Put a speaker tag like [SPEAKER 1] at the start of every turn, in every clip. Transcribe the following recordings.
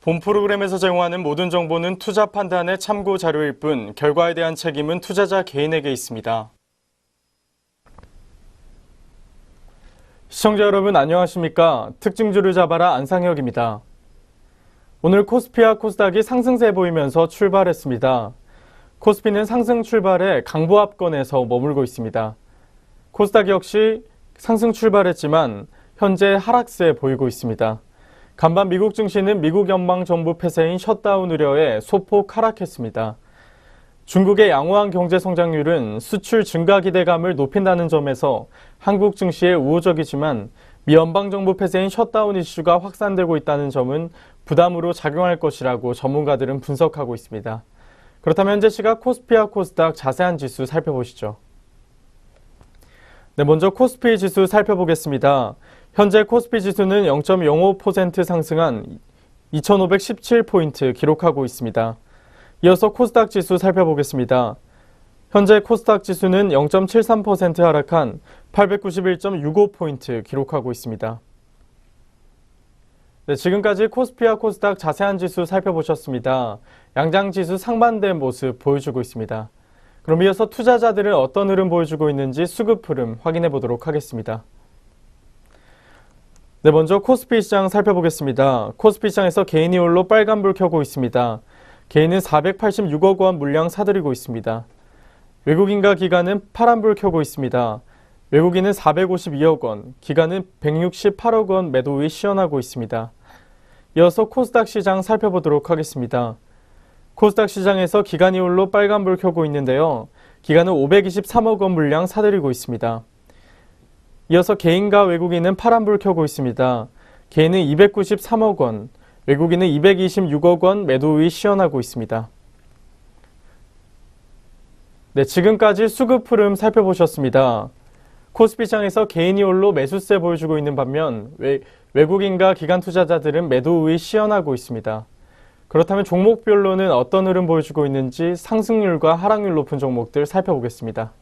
[SPEAKER 1] 본 프로그램에서 제공하는 모든 정보는 투자 판단의 참고 자료일 뿐 결과에 대한 책임은 투자자 개인에게 있습니다. 시청자 여러분 안녕하십니까? 특징주를 잡아라 안상혁입니다. 오늘 코스피와 코스닥이 상승세 보이면서 출발했습니다. 코스피는 상승 출발에 강보합권에서 머물고 있습니다. 코스닥 역시 상승 출발했지만 현재 하락세 보이고 있습니다. 간밤 미국 증시는 미국 연방정부 폐쇄인 셧다운 우려에 소폭 하락했습니다. 중국의 양호한 경제 성장률은 수출 증가 기대감을 높인다는 점에서 한국 증시에 우호적이지만 미 연방정부 폐쇄인 셧다운 이슈가 확산되고 있다는 점은 부담으로 작용할 것이라고 전문가들은 분석하고 있습니다. 그렇다면 현재 시각 코스피와 코스닥 자세한 지수 살펴보시죠. 먼저 코스피 지수 살펴보겠습니다. 현재 코스피 지수는 0.05% 상승한 2517포인트 기록하고 있습니다. 이어서 코스닥 지수 살펴보겠습니다. 현재 코스닥 지수는 0.73% 하락한 891.65포인트 기록하고 있습니다. 지금까지 코스피와 코스닥 자세한 지수 살펴보셨습니다. 양장 지수 상반된 모습 보여주고 있습니다. 그럼 이어서 투자자들은 어떤 흐름 보여주고 있는지 수급 흐름 확인해 보도록 하겠습니다. 먼저 코스피 시장 살펴보겠습니다. 코스피 시장에서 개인이 홀로 빨간불 켜고 있습니다. 개인은 486억 원 물량 사들이고 있습니다. 외국인과 기관은 파란불 켜고 있습니다. 외국인은 452억 원, 기관은 168억 원 매도의 시연하고 있습니다. 이어서 코스닥 시장 살펴보도록 하겠습니다. 코스닥 시장에서 기관이 홀로 빨간불 켜고 있는데요. 기관은 523억 원 물량 사들이고 있습니다. 이어서 개인과 외국인은 파란불 켜고 있습니다. 개인은 293억 원, 외국인은 226억 원 매도의 시연하고 있습니다. 지금까지 수급 흐름 살펴보셨습니다. 코스피 시장에서 개인이 홀로 매수세 보여주고 있는 반면 외국인과 기관 투자자들은 매도의 시연하고 있습니다. 그렇다면 종목별로는 어떤 흐름 보여주고 있는지 상승률과 하락률 높은 종목들 살펴보겠습니다.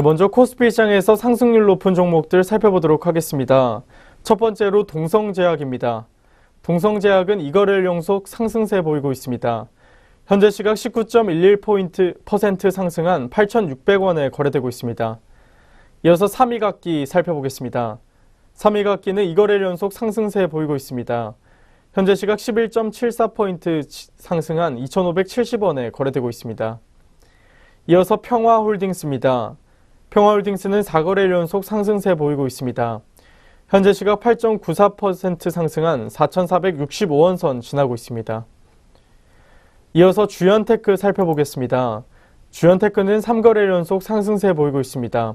[SPEAKER 1] 먼저 코스피 시장에서 상승률 높은 종목들 살펴보도록 하겠습니다. 첫 번째로 동성제약입니다. 동성제약은 이거래일 연속 상승세 보이고 있습니다. 현재 시각 19.11% 상승한 8,600원에 거래되고 있습니다. 이어서 삼위각기 살펴보겠습니다. 삼위각기는 이거래일 연속 상승세 보이고 있습니다. 현재 시각 11.74% 상승한 2,570원에 거래되고 있습니다. 이어서 평화홀딩스입니다. 평화홀딩스는 4거래일 연속 상승세 보이고 있습니다. 현재 시각 8.94% 상승한 4,465원 선 지나고 있습니다. 이어서 주연테크 살펴보겠습니다. 주연테크는 3거래일 연속 상승세 보이고 있습니다.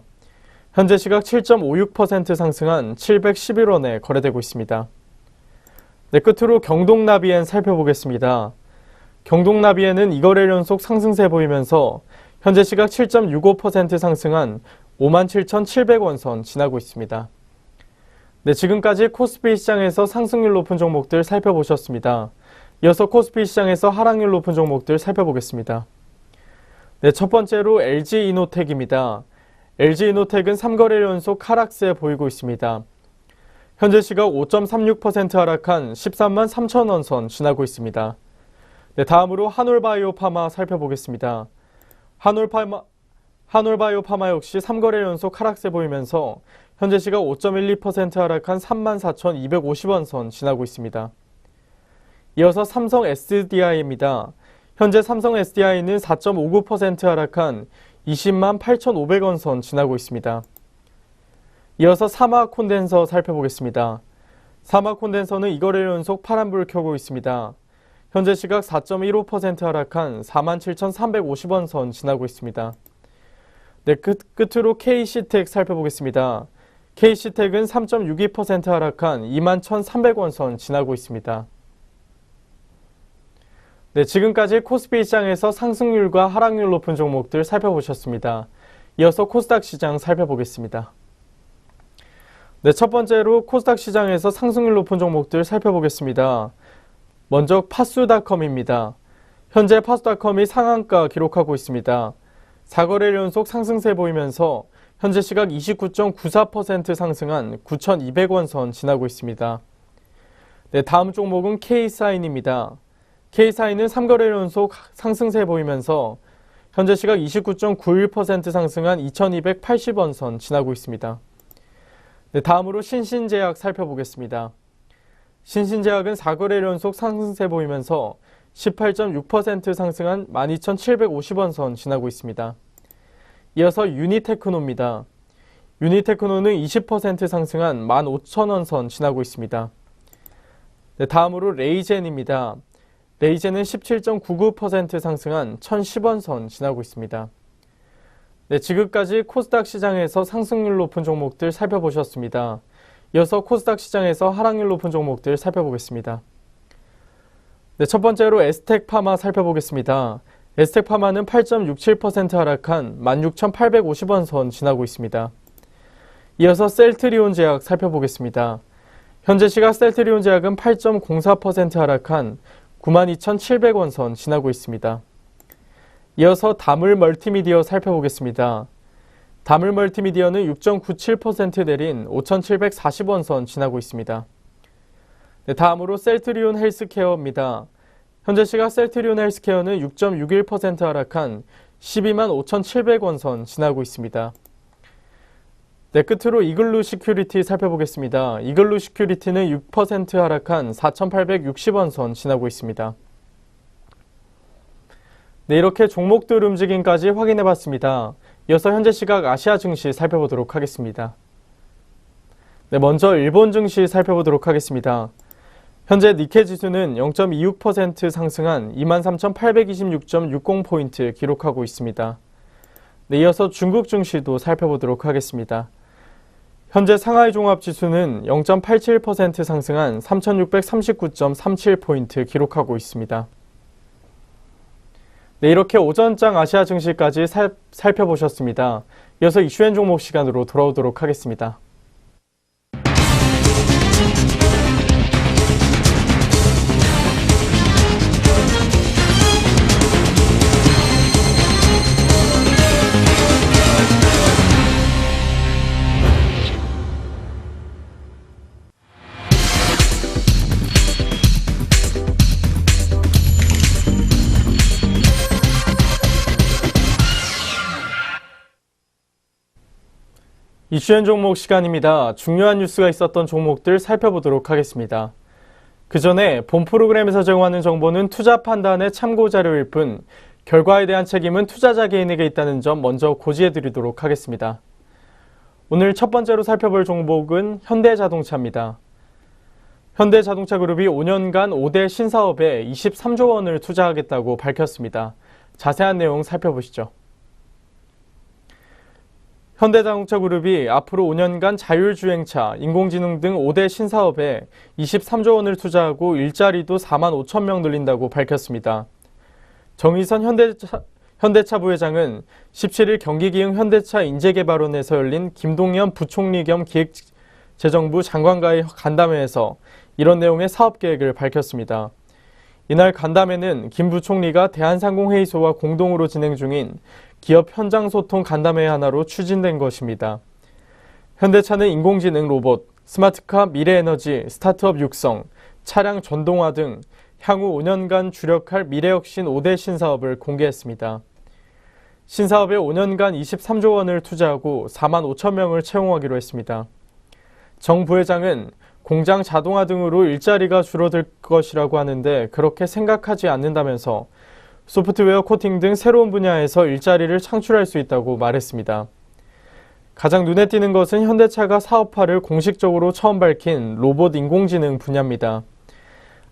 [SPEAKER 1] 현재 시각 7.56% 상승한 711원에 거래되고 있습니다. 끝으로 경동나비엔 살펴보겠습니다. 경동나비엔은 2거래일 연속 상승세 보이면서 현재 시각 7.65% 상승한 57,700원 선 지나고 있습니다. 지금까지 코스피 시장에서 상승률 높은 종목들 살펴보셨습니다. 이어서 코스피 시장에서 하락률 높은 종목들 살펴보겠습니다. 첫 번째로 LG이노텍입니다. LG이노텍은 3거래일 연속 하락세 보이고 있습니다. 현재 시각 5.36% 하락한 13만 3천원 선 지나고 있습니다. 다음으로 한올바이오파마 살펴보겠습니다. 한올바이오파마 역시 3거래일 연속 하락세 보이면서 현재 시각 5.12% 하락한 34,250원 선 지나고 있습니다. 이어서 삼성 SDI입니다. 현재 삼성 SDI는 4.59% 하락한 20만 8,500원 선 지나고 있습니다. 이어서 사마콘덴서 살펴보겠습니다. 사마콘덴서는 2거래일 연속 파란불 켜고 있습니다. 현재 시각 4.15% 하락한 47,350원 선 지나고 있습니다. 끝으로 KC텍 살펴보겠습니다. KC텍은 3.62% 하락한 21,300원 선 지나고 있습니다. 지금까지 코스피 시장에서 상승률과 하락률 높은 종목들 살펴보셨습니다. 이어서 코스닥 시장 살펴보겠습니다. 첫 번째로 코스닥 시장에서 상승률 높은 종목들 살펴보겠습니다. 먼저 파수닷컴입니다. 현재 파수닷컴이 상한가 기록하고 있습니다. 4거래일 연속 상승세 보이면서 현재 시각 29.94% 상승한 9,200원 선 지나고 있습니다. 네, 다음 종목은 K사인입니다. K사인은 3거래 연속 상승세 보이면서 현재 시각 29.91% 상승한 2280원 선 지나고 있습니다. 네, 다음으로 신신제약 살펴보겠습니다. 신신제약은 4거래 연속 상승세 보이면서 18.6% 상승한 12,750원 선 지나고 있습니다. 이어서 유니테크노입니다. 유니테크노는 20% 상승한 15,000원 선 지나고 있습니다. 네, 다음으로 레이젠입니다. 레이젠은 17.99% 상승한 1,010원 선 지나고 있습니다. 네, 지금까지 코스닥 시장에서 상승률 높은 종목들 살펴보셨습니다. 이어서 코스닥 시장에서 하락률 높은 종목들 살펴보겠습니다. 네, 첫 번째로 에스텍파마 살펴보겠습니다. 에스텍파마는 8.67% 하락한 16,850원 선 지나고 있습니다. 이어서 셀트리온 제약 살펴보겠습니다. 현재 시각 셀트리온 제약은 8.04% 하락한 92,700원 선 지나고 있습니다. 이어서 다물 멀티미디어 살펴보겠습니다. 다물 멀티미디어는 6.97% 내린 5,740원 선 지나고 있습니다. 네, 다음으로 셀트리온 헬스케어입니다. 현재 시각 셀트리온 헬스케어는 6.61% 하락한 125,700원 선 지나고 있습니다. 네, 끝으로 이글루 시큐리티 살펴보겠습니다. 이글루 시큐리티는 6% 하락한 4,860원 선 지나고 있습니다. 네, 이렇게 종목들 움직임까지 확인해 봤습니다. 이어서 현재 시각 아시아 증시 살펴보도록 하겠습니다. 네, 먼저 일본 증시 살펴보도록 하겠습니다. 현재 니케 지수는 0.26% 상승한 23,826.60포인트 기록하고 있습니다. 네, 이어서 중국 증시도 살펴보도록 하겠습니다. 현재 상하이 종합 지수는 0.87% 상승한 3,639.37포인트 기록하고 있습니다. 네, 이렇게 오전장 아시아 증시까지 살펴보셨습니다. 이어서 이슈앤 종목 시간으로 돌아오도록 하겠습니다. 이슈앤 종목 시간입니다. 중요한 뉴스가 있었던 종목들 살펴보도록 하겠습니다. 그 전에 본 프로그램에서 제공하는 정보는 투자 판단의 참고 자료일 뿐 결과에 대한 책임은 투자자 개인에게 있다는 점 먼저 고지해 드리도록 하겠습니다. 오늘 첫 번째로 살펴볼 종목은 현대자동차입니다. 현대자동차 그룹이 5년간 5대 신사업에 23조 원을 투자하겠다고 밝혔습니다. 자세한 내용 살펴보시죠. 현대자동차 그룹이 앞으로 5년간 자율주행차, 인공지능 등 5대 신사업에 23조 원을 투자하고 일자리도 4만 5천 명 늘린다고 밝혔습니다. 정의선 현대차 부회장은 17일 경기기흥 현대차 인재개발원에서 열린 김동연 부총리 겸 기획재정부 장관과의 간담회에서 이런 내용의 사업계획을 밝혔습니다. 이날 간담회는 김 부총리가 대한상공회의소와 공동으로 진행 중인 기업 현장 소통 간담회 하나로 추진된 것입니다. 현대차는 인공지능 로봇, 스마트카, 미래에너지, 스타트업 육성, 차량 전동화 등 향후 5년간 주력할 미래혁신 5대 신사업을 공개했습니다. 신사업에 5년간 23조 원을 투자하고 4만 5천 명을 채용하기로 했습니다. 정 부회장은 공장 자동화 등으로 일자리가 줄어들 것이라고 하는데 그렇게 생각하지 않는다면서 소프트웨어 코팅 등 새로운 분야에서 일자리를 창출할 수 있다고 말했습니다. 가장 눈에 띄는 것은 현대차가 사업화를 공식적으로 처음 밝힌 로봇 인공지능 분야입니다.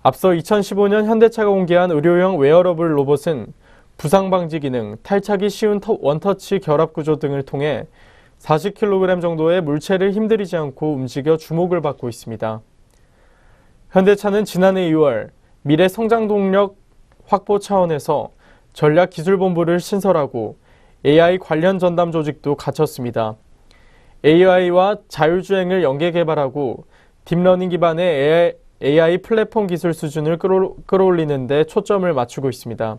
[SPEAKER 1] 앞서 2015년 현대차가 공개한 의료용 웨어러블 로봇은 부상 방지 기능, 탈착이 쉬운 원터치 결합 구조 등을 통해 40kg 정도의 물체를 힘들이지 않고 움직여 주목을 받고 있습니다. 현대차는 지난해 2월 미래 성장 동력 확보 차원에서 전략기술본부를 신설하고 AI 관련 전담 조직도 갖췄습니다. AI와 자율주행을 연계 개발하고 딥러닝 기반의 AI 플랫폼 기술 수준을 끌어올리는 데 초점을 맞추고 있습니다.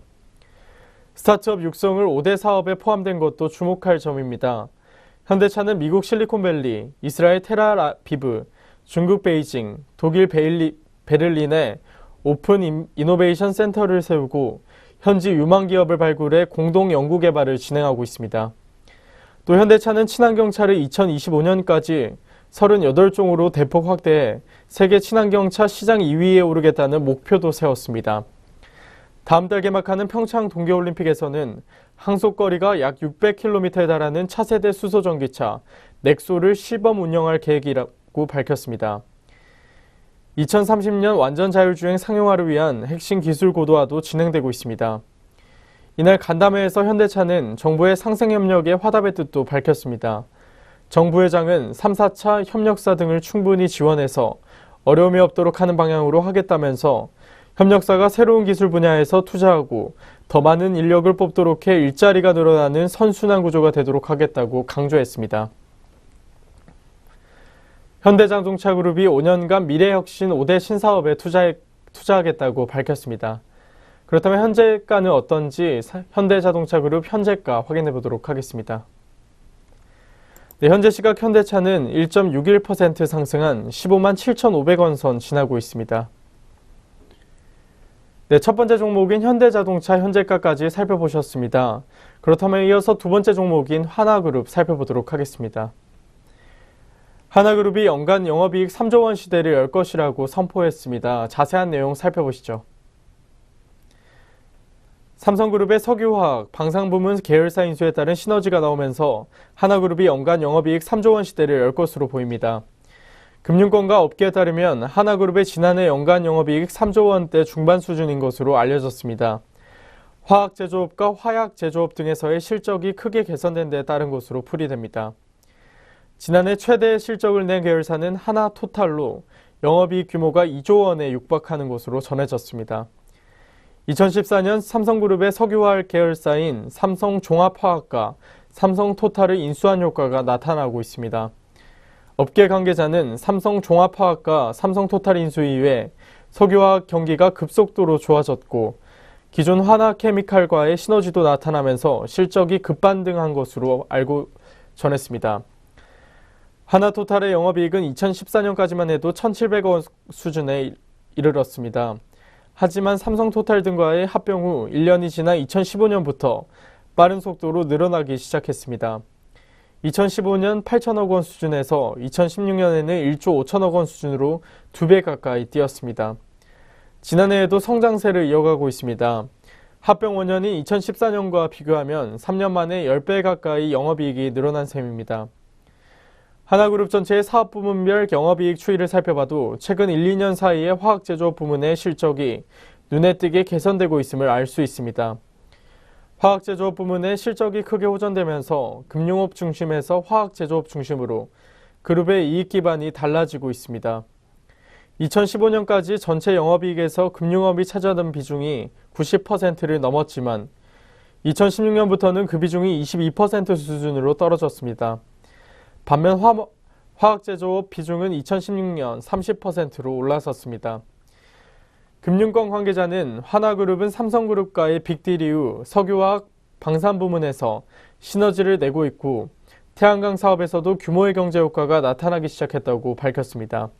[SPEAKER 1] 스타트업 육성을 5대 사업에 포함된 것도 주목할 점입니다. 현대차는 미국 실리콘밸리, 이스라엘 텔아비브, 중국 베이징, 독일 베를린에 오픈 이노베이션 센터를 세우고 현지 유망 기업을 발굴해 공동 연구 개발을 진행하고 있습니다. 또 현대차는 친환경차를 2025년까지 38종으로 대폭 확대해 세계 친환경차 시장 2위에 오르겠다는 목표도 세웠습니다. 다음 달 개막하는 평창 동계올림픽에서는 항속거리가 약 600km에 달하는 차세대 수소전기차 넥소를 시범 운영할 계획이라고 밝혔습니다. 2030년 완전 자율주행 상용화를 위한 핵심 기술 고도화도 진행되고 있습니다. 이날 간담회에서 현대차는 정부의 상생 협력에 화답의 뜻도 밝혔습니다. 정 부회장은 3, 4차 협력사 등을 충분히 지원해서 어려움이 없도록 하는 방향으로 하겠다면서 협력사가 새로운 기술 분야에서 투자하고 더 많은 인력을 뽑도록 해 일자리가 늘어나는 선순환 구조가 되도록 하겠다고 강조했습니다. 현대자동차그룹이 5년간 미래혁신 5대 신사업에 투자하겠다고 밝혔습니다. 그렇다면 현재가는 어떤지 현대자동차그룹 현재가 확인해 보도록 하겠습니다. 네, 현재 시각 현대차는 1.61% 상승한 15만 7,500원 선 지나고 있습니다. 네, 첫 번째 종목인 현대자동차 현재가까지 살펴보셨습니다. 그렇다면 이어서 두 번째 종목인 하나그룹 살펴보도록 하겠습니다. 하나그룹이 연간 영업이익 3조 원 시대를 열 것이라고 선포했습니다. 자세한 내용 살펴보시죠. 삼성그룹의 석유화학, 방산부문 계열사 인수에 따른 시너지가 나오면서 하나그룹이 연간 영업이익 3조 원 시대를 열 것으로 보입니다. 금융권과 업계에 따르면 하나그룹의 지난해 연간 영업이익 3조 원대 중반 수준인 것으로 알려졌습니다. 화학제조업과 화약제조업 등에서의 실적이 크게 개선된 데 따른 것으로 풀이됩니다. 지난해 최대의 실적을 낸 계열사는 하나토탈로 영업이익 규모가 2조 원에 육박하는 것으로 전해졌습니다. 2014년 삼성그룹의 석유화학 계열사인 삼성종합화학과 삼성토탈을 인수한 효과가 나타나고 있습니다. 업계 관계자는 삼성종합화학과 삼성토탈 인수 이후에 석유화학 경기가 급속도로 좋아졌고 기존 하나케미칼과의 시너지도 나타나면서 실적이 급반등한 것으로 알고 전했습니다. 하나토탈의 영업이익은 2014년까지만 해도 1,700억 수준에 이르렀습니다. 하지만 삼성토탈 등과의 합병 후 1년이 지나 2015년부터 빠른 속도로 늘어나기 시작했습니다. 2015년 8천억 원 수준에서 2016년에는 1조 5천억 원 수준으로 2배 가까이 뛰었습니다. 지난해에도 성장세를 이어가고 있습니다. 합병 5년인 2014년과 비교하면 3년 만에 10배 가까이 영업이익이 늘어난 셈입니다. 하나그룹 전체의 사업부문별 영업이익 추이를 살펴봐도 최근 1, 2년 사이에 화학제조업 부문의 실적이 눈에 띄게 개선되고 있음을 알 수 있습니다. 화학제조업 부문의 실적이 크게 호전되면서 금융업 중심에서 화학제조업 중심으로 그룹의 이익 기반이 달라지고 있습니다. 2015년까지 전체 영업이익에서 금융업이 차지하던 비중이 90%를 넘었지만 2016년부터는 그 비중이 22% 수준으로 떨어졌습니다. 반면 화학제조업 비중은 2016년 30%로 올라섰습니다. 금융권 관계자는 하나그룹은 삼성그룹과의 빅딜 이후 석유화학, 방산 부문에서 시너지를 내고 있고 태양광 사업에서도 규모의 경제 효과가 나타나기 시작했다고 밝혔습니다.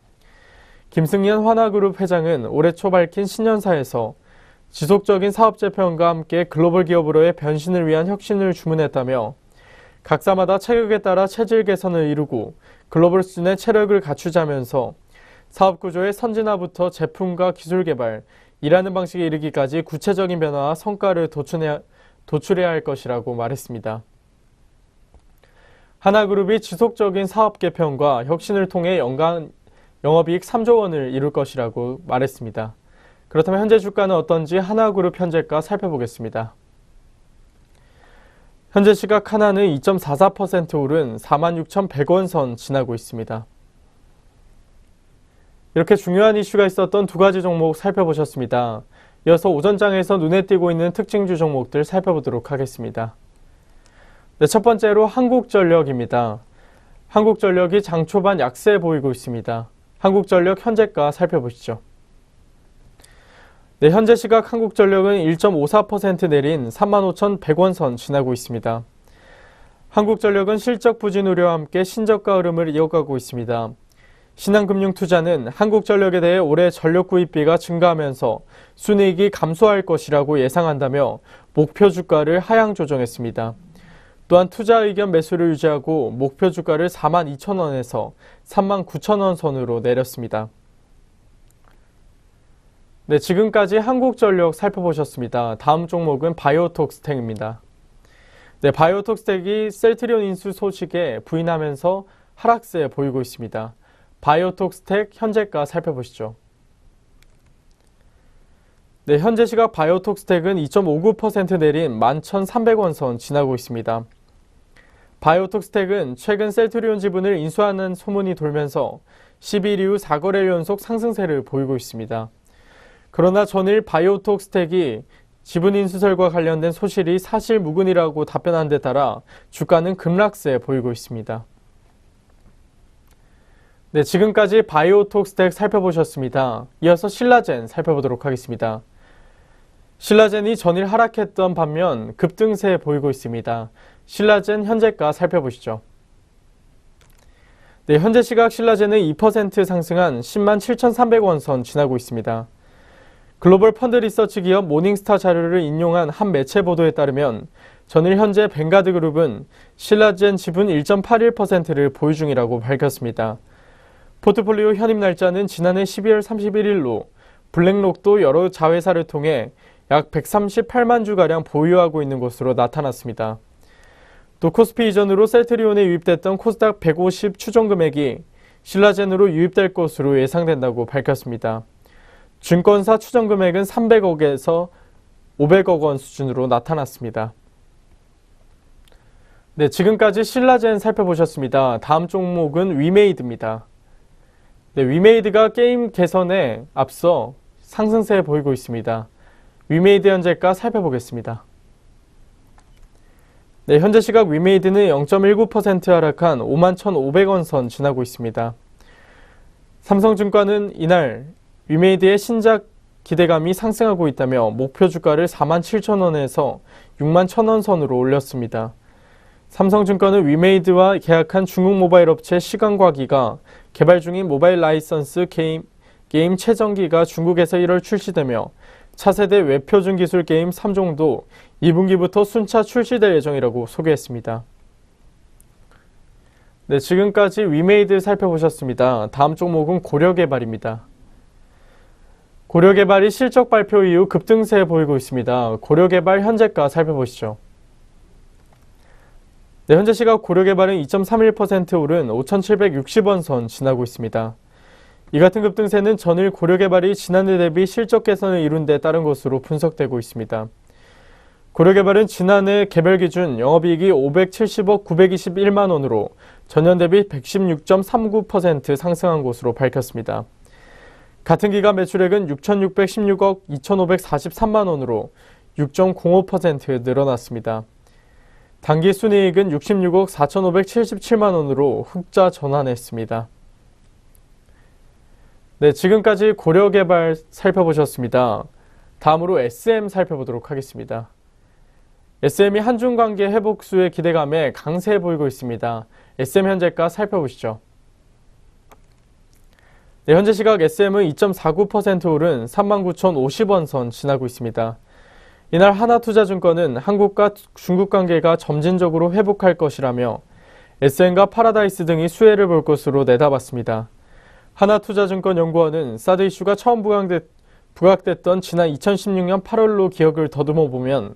[SPEAKER 1] 김승연 하나그룹 회장은 올해 초 밝힌 신년사에서 지속적인 사업 재편과 함께 글로벌 기업으로의 변신을 위한 혁신을 주문했다며 각사마다 체격에 따라 체질 개선을 이루고 글로벌 수준의 체력을 갖추자면서 사업 구조의 선진화부터 제품과 기술 개발, 일하는 방식에 이르기까지 구체적인 변화와 성과를 도출해야 할 것이라고 말했습니다. 하나그룹이 지속적인 사업 개편과 혁신을 통해 연간 영업이익 3조 원을 이룰 것이라고 말했습니다. 그렇다면 현재 주가는 어떤지 하나그룹 현재가 살펴보겠습니다. 현재 시각 하나는 2.44% 오른 46,100원 선 지나고 있습니다. 이렇게 중요한 이슈가 있었던 두 가지 종목 살펴보셨습니다. 이어서 오전장에서 눈에 띄고 있는 특징주 종목들 살펴보도록 하겠습니다. 네, 첫 번째로 한국전력입니다. 한국전력이 장 초반 약세 보이고 있습니다. 한국전력 현재가 살펴보시죠. 네, 현재 시각 한국전력은 1.54% 내린 35,100원 선 지나고 있습니다. 한국전력은 실적 부진 우려와 함께 신저가 흐름을 이어가고 있습니다. 신한금융투자는 한국전력에 대해 올해 전력 구입비가 증가하면서 순이익이 감소할 것이라고 예상한다며 목표 주가를 하향 조정했습니다. 또한 투자 의견 매수를 유지하고 목표 주가를 42,000원에서 39,000원 선으로 내렸습니다. 네, 지금까지 한국전력 살펴보셨습니다. 다음 종목은 바이오톡스텍입니다. 네, 바이오톡스텍이 셀트리온 인수 소식에 부인하면서 하락세 보이고 있습니다. 바이오톡스텍 현재가 살펴보시죠. 네, 현재 시각 바이오톡스텍은 2.59% 내린 11,300원 선 지나고 있습니다. 바이오톡스텍은 최근 셀트리온 지분을 인수하는 소문이 돌면서 10일 이후 4거래일 연속 상승세를 보이고 있습니다. 그러나 전일 바이오톡스텍이 지분 인수설과 관련된 소실이 사실무근이라고 답변한 데 따라 주가는 급락세 보이고 있습니다. 네, 지금까지 바이오톡스텍 살펴보셨습니다. 이어서 신라젠 살펴보도록 하겠습니다. 신라젠이 전일 하락했던 반면 급등세 보이고 있습니다. 신라젠 현재가 살펴보시죠. 네, 현재 시각 신라젠은 2% 상승한 10만 7,300원 선 지나고 있습니다. 글로벌 펀드 리서치 기업 모닝스타 자료를 인용한 한 매체 보도에 따르면 전일 현재 뱅가드 그룹은 신라젠 지분 1.81%를 보유 중이라고 밝혔습니다. 포트폴리오 현입 날짜는 지난해 12월 31일로 블랙록도 여러 자회사를 통해 약 138만 주가량 보유하고 있는 것으로 나타났습니다. 또 코스피 이전으로 셀트리온에 유입됐던 코스닥 150 추정 금액이 신라젠으로 유입될 것으로 예상된다고 밝혔습니다. 증권사 추정 금액은 300억에서 500억 원 수준으로 나타났습니다. 네, 지금까지 신라젠 살펴보셨습니다. 다음 종목은 위메이드입니다. 네, 위메이드가 게임 개선에 앞서 상승세 보이고 있습니다. 위메이드 현재가 살펴보겠습니다. 네, 현재 시각 위메이드는 0.19% 하락한 51,500원 선 지나고 있습니다. 삼성증권은 이날 위메이드의 신작 기대감이 상승하고 있다며 목표 주가를 47,000원에서 61,000원 선으로 올렸습니다. 삼성증권은 위메이드와 계약한 중국 모바일 업체 시간과기가 개발 중인 모바일 라이선스 게임 최전기가 중국에서 1월 출시되며 차세대 웹표준 기술 게임 3종도 2분기부터 순차 출시될 예정이라고 소개했습니다. 네, 지금까지 위메이드 살펴보셨습니다. 다음 종목은 고려개발입니다. 고려개발이 실적 발표 이후 급등세 보이고 있습니다. 고려개발 현재가 살펴보시죠. 네, 현재 시각 고려개발은 2.31% 오른 5,760원 선 지나고 있습니다. 이 같은 급등세는 전일 고려개발이 지난해 대비 실적 개선을 이룬 데 따른 것으로 분석되고 있습니다. 고려개발은 지난해 개별 기준 영업이익이 570억 921만 원으로 전년 대비 116.39% 상승한 것으로 밝혔습니다. 같은 기간 매출액은 6,616억 2,543만 원으로 6.05% 늘어났습니다. 당기 순이익은 66억 4,577만 원으로 흑자 전환했습니다. 네, 지금까지 고려개발 살펴보셨습니다. 다음으로 SM 살펴보도록 하겠습니다. SM이 한중 관계 회복수의 기대감에 강세 보이고 있습니다. SM 현재가 살펴보시죠. 네, 현재 시각 SM은 2.49% 오른 39,050원 선 지나고 있습니다. 이날 하나투자증권은 한국과 중국 관계가 점진적으로 회복할 것이라며 SM과 파라다이스 등이 수혜를 볼 것으로 내다봤습니다. 하나투자증권 연구원은 사드 이슈가 처음 부각됐던 지난 2016년 8월로 기억을 더듬어 보면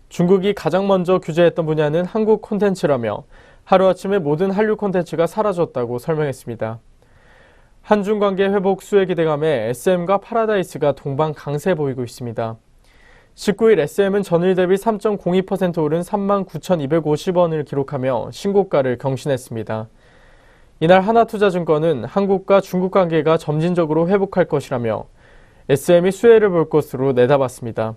[SPEAKER 1] 중국이 가장 먼저 규제했던 분야는 한국 콘텐츠라며 하루아침에 모든 한류 콘텐츠가 사라졌다고 설명했습니다. 한중 관계 회복 수혜 기대감에 SM과 파라다이스가 동반 강세 보이고 있습니다. 19일 SM은 전일 대비 3.02% 오른 39,250원을 기록하며 신고가를 경신했습니다. 이날 하나투자증권은 한국과 중국 관계가 점진적으로 회복할 것이라며 SM이 수혜를 볼 것으로 내다봤습니다.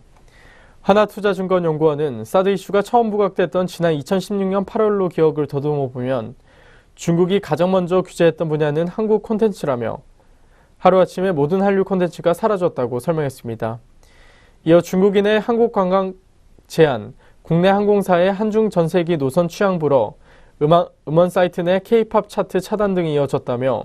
[SPEAKER 1] 하나투자증권 연구원은 사드 이슈가 처음 부각됐던 지난 2016년 8월로 기억을 더듬어 보면 중국이 가장 먼저 규제했던 분야는 한국 콘텐츠라며 하루아침에 모든 한류 콘텐츠가 사라졌다고 설명했습니다. 이어 중국인의 한국 관광 제한, 국내 항공사의 한중 전세기 노선 취향 불허, 음원 사이트 내 K-팝 차트 차단 등이 이어졌다며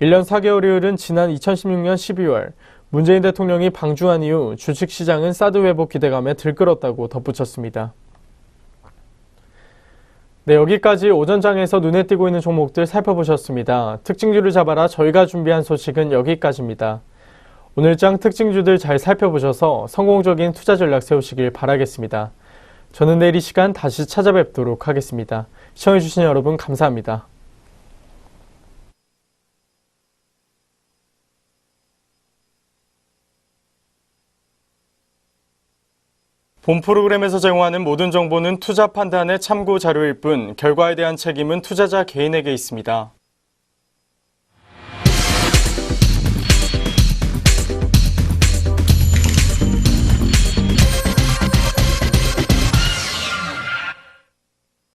[SPEAKER 1] 1년 4개월이 흐른 지난 2016년 12월, 문재인 대통령이 방중한 이후 주식시장은 사드 회복 기대감에 들끓었다고 덧붙였습니다. 네, 여기까지 오전장에서 눈에 띄고 있는 종목들 살펴보셨습니다. 특징주를 잡아라 저희가 준비한 소식은 여기까지입니다. 오늘장 특징주들 잘 살펴보셔서 성공적인 투자 전략 세우시길 바라겠습니다. 저는 내일 이 시간 다시 찾아뵙도록 하겠습니다. 시청해주신 여러분 감사합니다. 본 프로그램에서 제공하는 모든 정보는 투자 판단의 참고 자료일 뿐 결과에 대한 책임은 투자자 개인에게 있습니다.